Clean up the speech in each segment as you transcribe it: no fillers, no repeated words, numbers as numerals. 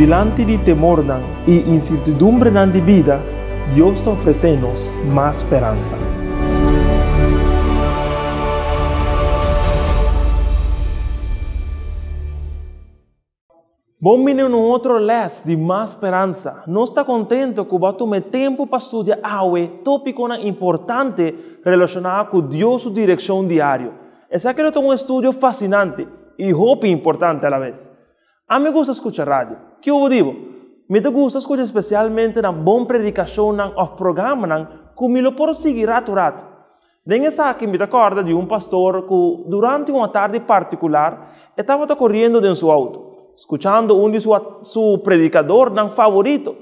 delante de temor y incertidumbre de vida, Dios te ofrece-nos más esperanza. Bom menino no outro les de mais esperança. Não está contente que vai tomar tempo para estudar tópico importante relacionado com Deus e direção diária. Esse aqui é um estudo fascinante e hope importante a la vez. A mim gusta escutar rádio. Que eu digo? Me gusta escutar especialmente na boa predicação ou programa que me lo posso seguir rato. Nesse aqui me recorda de pastor que durante uma tarde particular estava correndo em seu auto, escuchando um de su predicador favorito.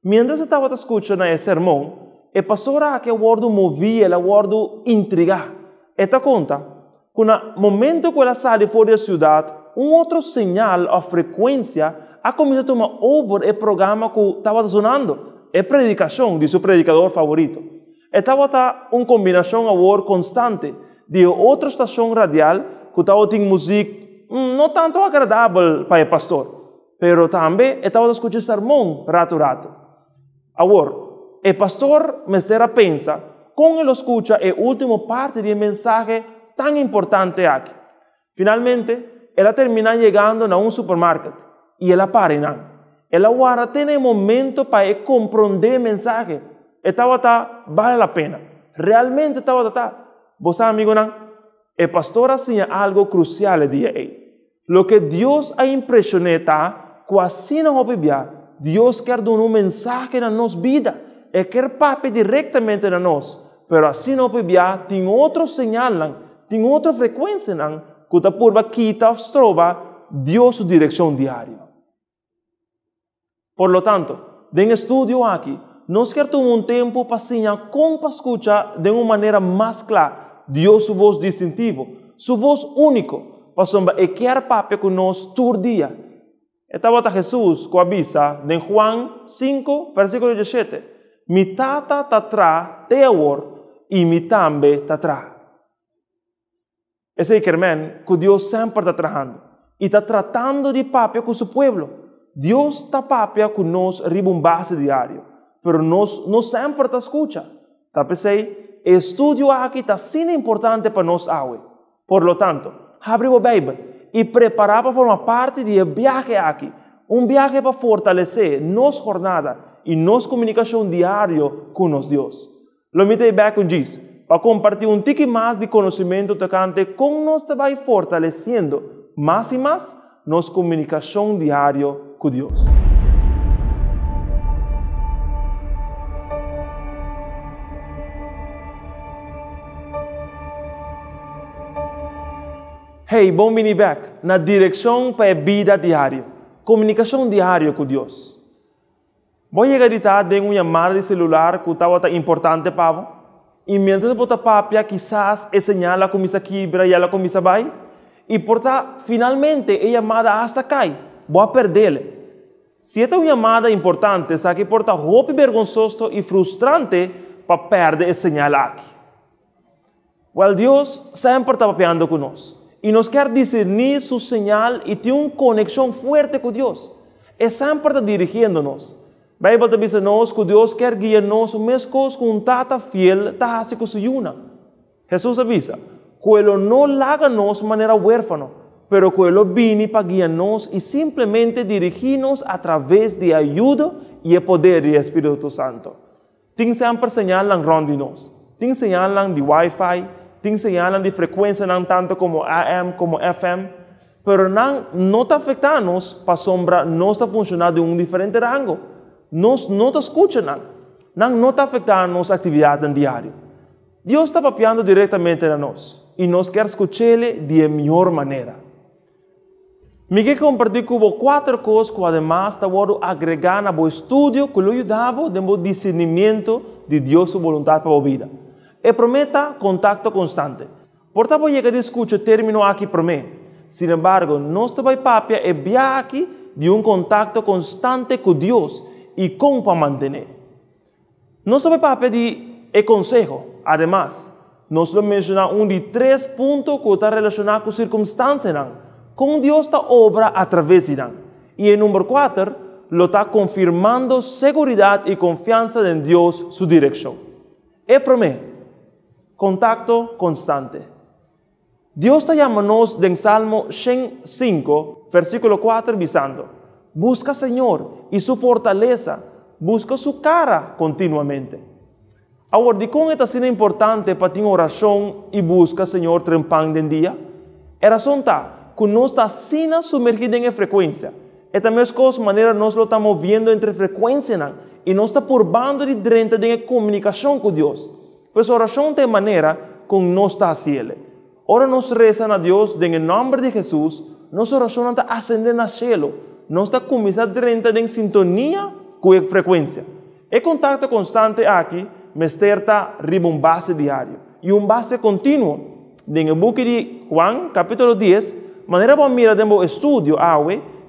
Mientras estava escutando esse sermão, o pastor aqui o movia, o intrigar. Esta conta que no momento que ela sai fora da cidade, outro sinal ou frequência ha começado a tomar over o programa que estava sonando, a predicação de seu predicador favorito. Estava uma combinação constante de outra estação radial que estava tendo música não tanto agradável para o pastor, mas também estava escutando sermão rato. Agora, o pastor me será pensa, com ele escuta a última parte do mensagem tão importante aqui. Finalmente, ela termina chegando a um supermercado e ela para. Ela agora tem um momento para compreender o mensagem. Estava vale a pena. Realmente estava. Você, amigo, o pastor hacía algo crucial el día hoy. Lo que Dios ha impresionado, que así nos obvia, Dios quer dar un mensaje en nuestra vida, y quer papel directamente en nos, pero así nos obvia, tiene otro señal, tiene otra frecuencia, que ta purva quita trova Dios su dirección diaria. Por lo tanto, en estudio aquí, nos quer tomar un tiempo para enseñar cómo escuchar de una manera más clara Dios su voz distintivo, su voz único, para sombra e quer papel con nos todo día. Estaba Jesús que avisa en Juan 5, versículo 17, mi tata está atrás de ahora y mi tambe está atrás. Ese es que Dios siempre está trabajando y está tratando de papel con su pueblo. Dios está papel con nos ribombase diario, pero nos no siempre está escucha. ¿Está pensando? El estudio aquí está sin importante para nos hoy. Por lo tanto, abre la Biblia y prepara para formar parte del viaje aquí. Un viaje para fortalecer nuestra jornada y nuestra comunicación diaria con nos Dios. Lo invito back con Jesus para compartir un tique más de conocimiento tocante con nos te va fortaleciendo más y más nuestra comunicación diaria con Dios. Hey, bom venir back na direção para a vida diária, comunicação diária com Deus. Vou chegar de tarde em uma chamada de celular que estava importante para você, e mientras você papia, quizás a señal começa a quebrar e ela começa a vai, e portanto, finalmente a chamada hasta cai, vou perder-la. Se esta é uma chamada importante, sabe que porta roupa vergonzoso e frustrante para perder a señal aqui. Well, Deus sempre está papiando conosco. Y nos quer discernir su señal y tiene una conexión fuerte con Dios. Es siempre está dirigiéndonos. La Biblia dice que Dios quer guiarnos más cosas con un tata fiel, ta hace con su yuna. Jesús avisa que Él no láganos de manera huérfana, pero que Él viene para guiarnos y simplemente dirigirnos a través de ayuda y el poder del Espíritu Santo. Tiene siempre señal en rondinos. Tiene señal de Wi-Fi. Tem señal de frecuencia não tanto como AM como FM, pero não está afetando-nos para sombra, não está funcionando em diferente rango. Nos não está escutando, não está afetando nossa atividade diária. Deus está papiando diretamente a nós e nós quer escutar-lhe de melhor maneira. Me quer compartilhar com você 4 coisas que además está agregar na seu estudo que lhe ajudava no discernimento de Deus sua vontade para a vida. E prometa contacto constante. Portanto, voy a llegar a escuchar término aquí para mí. Sin embargo, nuestro papia es viaje de un contacto constante con Dios y cómo para mantener. Nuestro papia de consejo. Además, nos lo menciona un de 3 puntos que está relacionado con circunstancias. Con Dios está obra a través de. Y en número 4, lo está confirmando seguridad y confianza en Dios, su dirección. Y promete, contacto constante. Dios te llama-nos en Salmo 105, versículo 4, diciendo, busca Señor y su fortaleza, busca su cara continuamente. Ahora, ¿de cómo es importante para ti oración y busca Señor trempán del día? La razón está que no está sin sumergida en frecuencia. E também as coisas maneira nós lo estamos vendo entre frequência e nós está por bando de dentro de comunicação com Deus. Pois a oração tem maneira com nós está haciendo. Ora nós rezamos a Deus em nome de Jesus, nossa oração está ascendendo a cielo. Nós está começando dentro em sintonia com a frequência. E contato constante aqui, mester está um base diário e base contínuo. En el book de Juan, capítulo 10, maneira para mirar dentro estudio,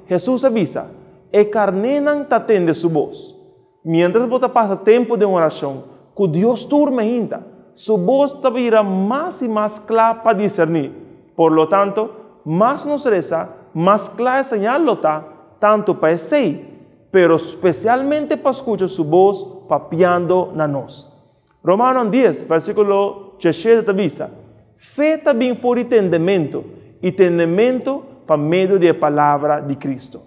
Jesús avisa, e carnenan tatende su voz. Mientras você passa tempo de oração, que Deus turma ainda, su voz te virá mais e mais clara para discernir. Por lo tanto, mais nos reza, mais clara señal lo está, tanto para ese, pero especialmente para escuchar su voz papiando na nós. Romanos 10, versículo 17 te avisa, fe também for entendimento, e entendimento para meio da palavra de Cristo.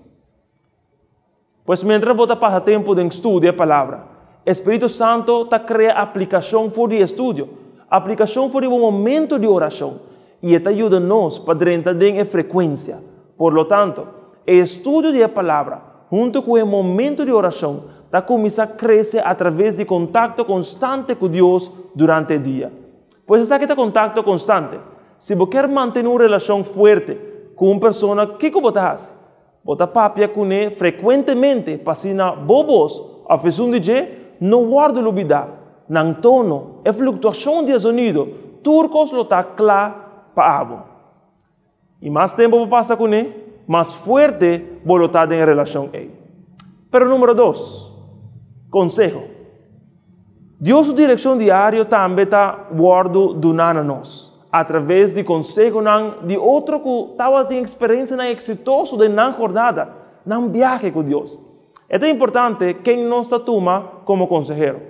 Pois, mientras você passa tempo de estudo da palavra, o Espírito Santo te cria aplicação para o estudo, aplicação para o momento de oração, e te ajuda nós para dentro da frequência. Por lo tanto, o estudo da palavra, junto com o momento de oração, te começa a crescer através de contato constante com Deus durante o dia. Pois esse aqui é contato constante. Se você quer manter uma relação forte com uma pessoa, o que você faz? Você papia com ele frequentemente, para bobos, a fazer dia, não guarda o olvidar, não tono, a flutuação de sonido, turcos lo está claro para abo. E mais tempo você passa com ele, mais forte você está em relação a ele. Pero número 2, consejo. Deus, sua direção diária, também está guardando do nós. Através de consejo de outro que estava tendo experiência exitosa de na jornada, na viagem com Deus. É importante quem nos toma como consejero.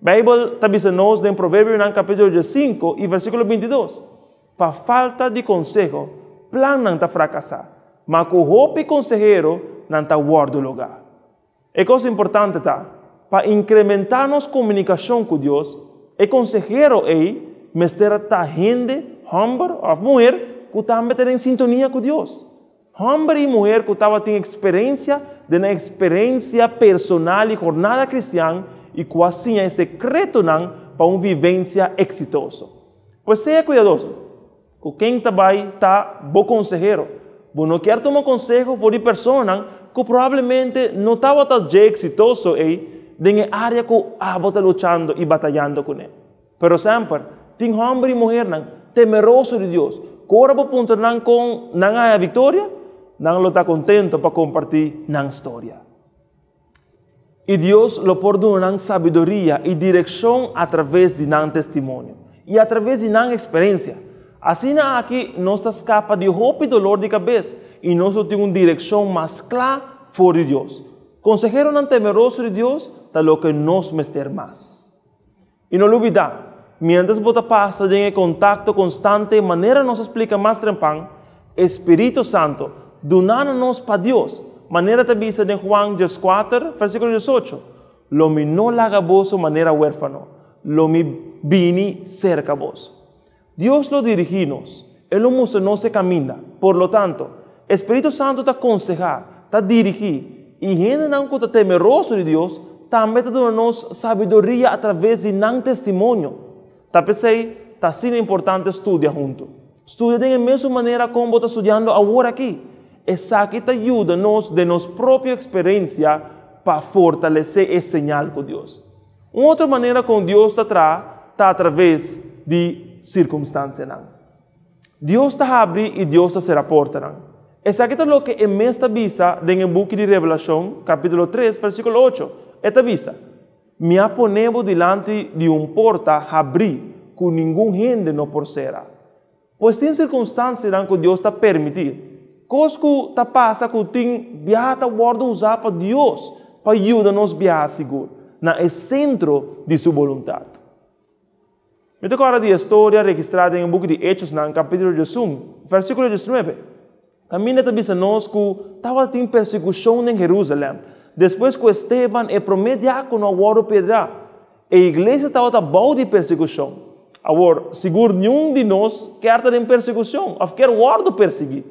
A Bíblia está dizendo em Provérbios, no capítulo 5 e versículo 22, para falta de consejo, plan não está fracassar, mas com hope consejero não está guardo lugar. É coisa importante para incrementar nossa comunicação com Deus, é consejero aí, mester ta gente, homem ou mulher, que também tem em sintonia com Deus. Homem e mulher que estavam tendo experiência, de uma experiência personal e jornada cristã, e que assim é secreto para uma vivência exitosa. Pois seja cuidadoso, que quem também está bom consejero, não quer tomar conselho de pessoa que provavelmente não estava tão exitoso aí, na área que está lutando e batalhando com ele. Pero sempre, tem homem e mulher temeroso de Deus. Que ora para ponto com a vitória, não está contento para compartilhar na história. E Deus lo perdona sabedoria e direção através de não testemunho e através de não experiência. Assim aqui nós está escapa de roupa e dolor de cabeça e nós temos uma direção mais clara fora de Deus. Consejero não temeroso de Deus, está lo que nós mester mais. E não olvidar. Mientras você passa em contato constante, maneira nos explica mais trempão, Espírito Santo, donando-nos para Deus, maneira te dice em Juan 4, versículo 18, lo mi no laga vos maneira huérfano, lo mi vini cerca vos. Deus lo dirige-nos, Ele lo muestra-nos se camina, por lo tanto, Espírito Santo te aconseja, te dirige, e gente não que está temeroso de Deus, também te dona-nos sabedoria através de não testemunho. Tapesei, está sendo importante estudar junto. Estudia da mesma maneira como você está estudando agora aqui. Essa aqui te ajuda nos de nossa própria experiência para fortalecer esse sinal com Deus. Uma outra maneira com Deus está através de circunstâncias. Deus está abre e Deus está será porta. Essa aqui é o que é mesmo avisa no book de Revelação, capítulo 3, versículo 8. Esta avisa. Me aponemos delante de porta abrir, que nenhum gente não porcerá. Pois tem circunstâncias que Deus está permitir. Cosco ta passa que tem viaja guarda usar para Deus, para ajudar-nos a viajar seguro, na é centro de sua vontade. Me toca agora de história registrada em um livro de Hechos, no capítulo 1, versículo 19. Também está dizendo nós que estava tendo perseguição em Jerusalém. Depois que Esteban promete com o guarda pedra, a igreja estava bom de perseguição. Agora, seguro nenhum de nós quer estar em perseguição, ou quer guarda perseguir.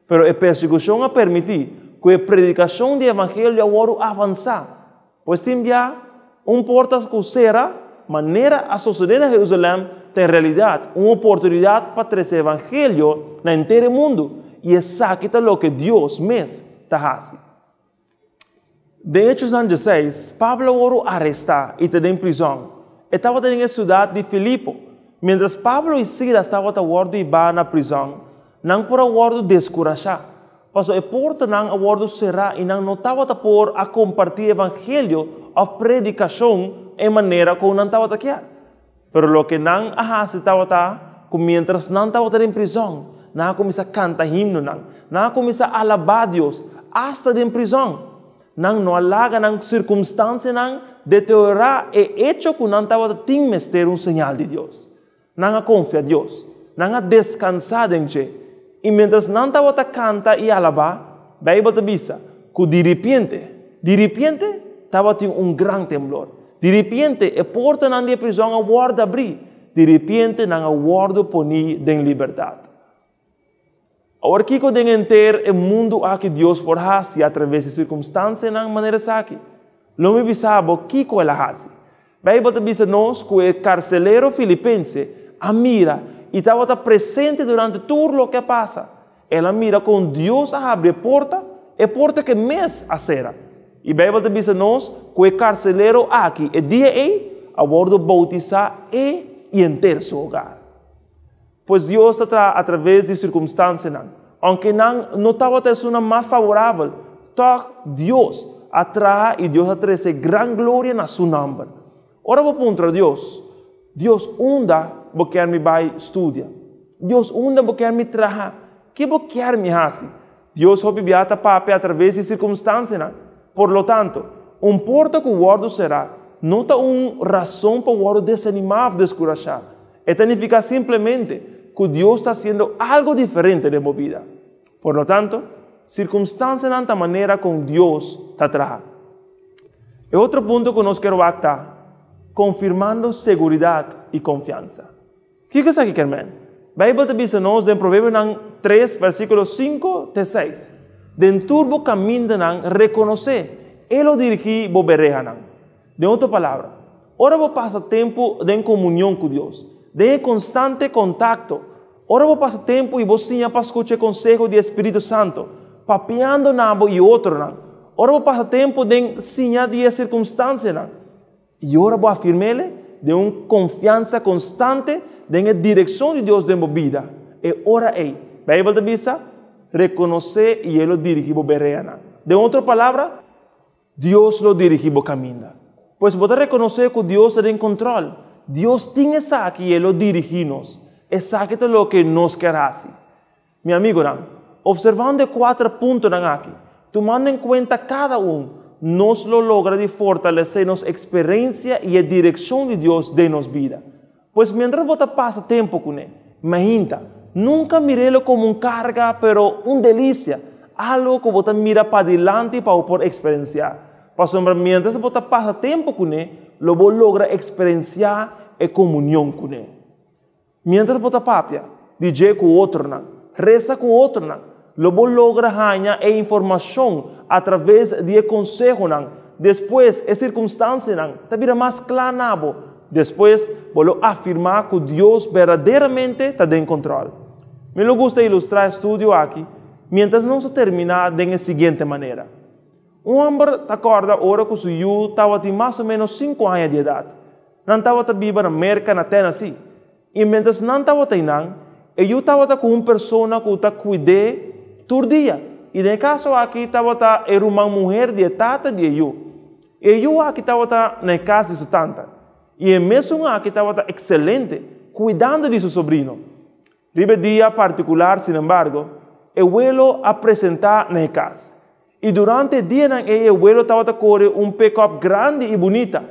Mas a perseguição a permitir que a predicação do evangelho agora avançar. Pois tem já porta que será maneira a suceder em Jerusalém tem realidade uma oportunidade para trazer o evangelho no inteiro mundo e é o que Deus mesmo está fazendo. De Hechos 16, Pablo foi arrestado e está em prisão. Estava na cidade de Filipo. Mientras Pablo e Silas estavam na prisão, não por guarda descorajar. Paso a porta não guarda será e não estava por a compartir o evangelho a predicação em maneira como não estava aqui. Pero o que não estava mientras não estava em prisão, não começa a cantar himno, não começa a alabar Deus, hasta em prisão. Não alaga na circunstância, não deteriorar e hecho que não estava tem mestre sinal de Deus. Não confia em Deus, não descansar em Deus. E mientras não estava canta e alabar, a Bíblia diz que de repente estava tendo grande temblor. De repente, a porta da prisão a guarda abrir. De repente, não a guarda ponir em liberdade. Agora, que eu tenho ter o mundo aqui Deus por fazer através de circunstâncias de maneira aqui. Não me sabe que ela faz. A Bíblia diz nós que o carcereiro filipense a mira e estava presente durante tudo o que passa. Ela mira com Deus a abrir a porta que mês a será. E a Bíblia diz nós que o carcereiro aqui, o dia a bordo bautizar e enter seu hogar. Pois Deus está através de circunstâncias, aunque não estava tendo mais favorável, Deus atrai e Deus traz grande glória na sua nome. Ora, vou perguntar a Deus, onde vou querer me vai estudar? Deus, onde vou querer me trabalhar? Que vou querer me fazer? Deus vai biata papai através de circunstâncias. Por lo tanto, porta que o guardo será, não está razão para o guardo desanimar, descorajar. Significa simplesmente que Deus está haciendo algo diferente de mi vida. Por lo tanto, circunstâncias de maneira como Deus está trabajando. E outro ponto que nós queremos actar, confirmando segurança e confiança. O que é isso aqui, Carmen? A Bíblia diz nos em Provérbios 3, versículos 5 a 6. Dentro do caminho reconhecer, Ele dirige o berreja. De outra palavra, ora vou passar tempo em comunhão com Deus. De constante contato. Ora vou passar tempo e você para escutar o conselho do Espírito Santo. Papeando nabo e outro. Ora vou passar tempo de sinha de circunstâncias. E ora vou afirmar de uma confiança constante na direção de Deus na minha vida. E ora é. A Bíblia diz, reconhecer e Ele dirige o berreana. De outra palavra, Deus lo dirige o caminho. Pois você reconhecer que Deus está em controle. Deus tem essa aqui e Ele dirige-nos. Essa aqui é o que nós queremos. Meu amigo, observando 4 pontos aqui, tomando em conta cada nós lo logra de fortalecer nossa experiência e a direção de Deus de nossa vida. Pois, mientras você passa tempo com Ele, imagina, nunca mirelo como carga, pero delícia, algo que você mira para adelante para poder experienciar. Pois, mientras você passa tempo com Ele, lo vos logra experienciar a comunhão com Ele. Mientras você papia, DJ com outro, reza com outro, lo vos logra ganhar a informação através de conselho. Depois, a circunstância, te vira mais claro. Depois, vou afirmar que Deus verdadeiramente está em controle. Me gusta ilustrar o estudo aqui, mientras não se termina da seguinte maneira. Homem te acorda agora que eu estava de mais ou menos 5 anos de idade. Não estava vivo na América, na Tennessee. E mientras não estava aí, eu estava com uma pessoa que eu cuidei todo dia. E no caso aqui, estava era uma mulher de idade de eu. E eu aqui estava na casa de sua tante. E mesmo aqui estava excelente, cuidando de seu sobrinho. Ribe dia particular, sin embargo, el abuelo a presentar en la casa. Y durante el día, el abuelo estaba a correr un pick-up grande y bonita.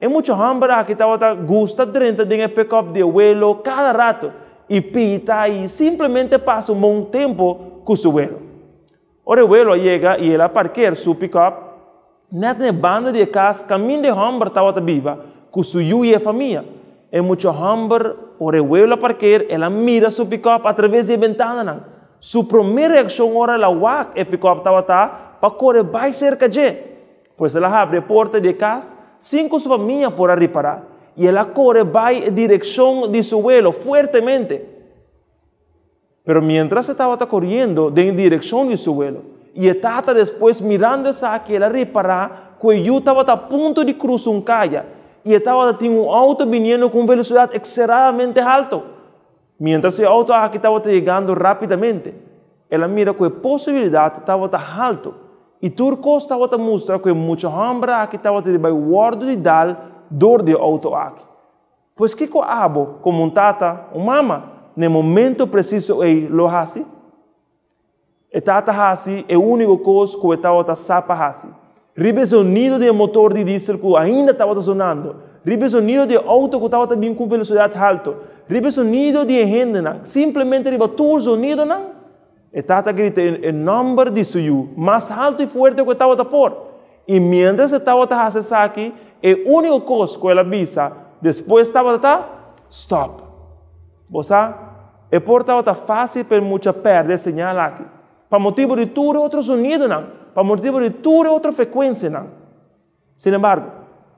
Hay mucha gente que estaba gusta dentro de el pick-up de abuelo cada rato. Y pita y simplemente pasa un buen tiempo con su abuelo. Ahora el abuelo llega y él parquea su pick-up. Net en la banda de casa, camino de hambre estaba viva con su y familia. Hay mucha hambre, ahora el abuelo parquea, él mira su pick-up a través de la ventana. Su primera reacción ahora la guac, el pick-up estaba para correr muy cerca de. Pues él abre la puerta de casa, sin que su familia pueda reparar. Y él corre en dirección de su abuelo fuertemente. Pero mientras estaba corriendo en dirección de su abuelo, y estaba después mirando esa que él reparar, que yo estaba a punto de cruzar un calle, y estaba teniendo un auto viniendo con velocidad exageradamente alta. Mientras el auto aquí estaba llegando rápidamente, él mira que la posibilidad estaba alta. Y turco estaba mostrando que mucha hambre aquí estaba de guardo de dar dor de auto aqui. Pois que eu abo como tata, mama, no momento preciso lo hace. E tata hace é o único coisa que estava sapa hace. Ribe sonido de motor de diesel que ainda estava sonando. Ribe sonido de auto que estava também com velocidade alta. Ribe sonido de gente, simplesmente ribe todo sonido, não. E tata grita o número de suyo, mais alto e forte que estava por. E mientras estava haciendo isso aqui, el único cosa que ela avisa, después estaba stop. Você, el porta está fácil para mucha perder señal aqui. Para motivo de tudo outro sonido, não. Para motivo de tudo outra frequência, não. Sin embargo,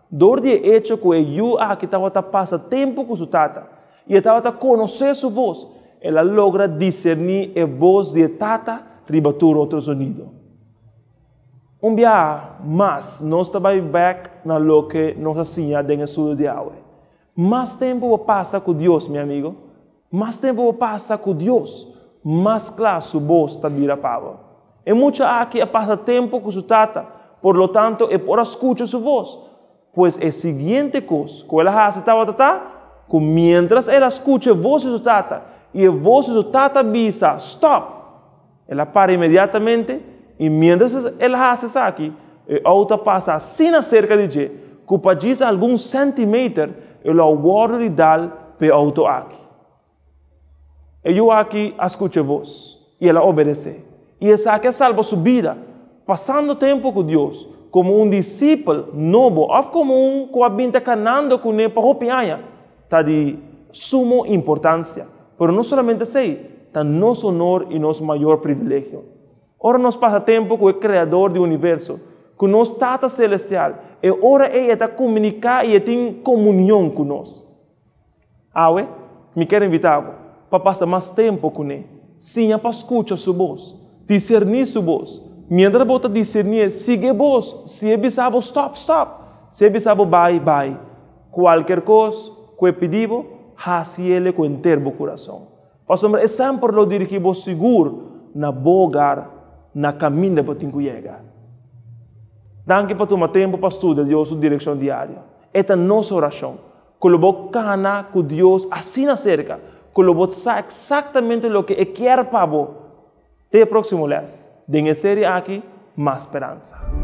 dor de hecho que eu aqui estava passa tempo com sua tata e estava conhecer sua voz, ela logra discernir a voz de tata ribatur outro sonido. Dia mais, nós estamos back na lo que nós hacíamos no estudo de hoje. Mais tempo passa com Deus, meu amigo. Mais tempo passa com Deus. Mais claro sua voz está vira pavo. E muita aqui passa tempo com sua tata. Por lo tanto, é por escuchar sua voz. Pois é a seguinte coisa que ela faz que mientras ela escucha a voz de sua tata e a voz de sua tata avisa stop, ela para imediatamente. E mientras ele hace isso aqui, o auto passa assim cerca de ti, que para dizer algum centímetro, ele guarda de dar para o auto aqui. E eu aqui escuto a voz, e ela obedece. E essa aqui salva sua vida, passando tempo com Deus, como discípulo novo, ou como que habita caminhando com ele para o pianha, está de suma importância. Mas não somente isso, está nosso honor e nosso maior privilégio. Ora nós passa tempo com o Criador do universo, com nosso Tata Celestial, e ora ele está comunicar e tem comunhão conosco. Aue, me quero invitar para passar mais tempo com ele. Sim, para escutar sua voz, discernir sua voz. Mientras você discernir, siga a voz. Se é bisabo, stop, stop. Se é bisabo, bye, bye. Qualquer coisa que pedido, hace ele com inteiro coração. Pastor, é sempre lo dirigir seguro na boa lugar, na caminho para te chegar. Danke por tomar tempo para estudar Deus sua direção diária. Esta é nossa oração. Que o vos cana com Deus assim na cerca. Que o vos sabe exatamente o que quer para vos. Até o próximo mês. Dengue série aqui, mais esperança.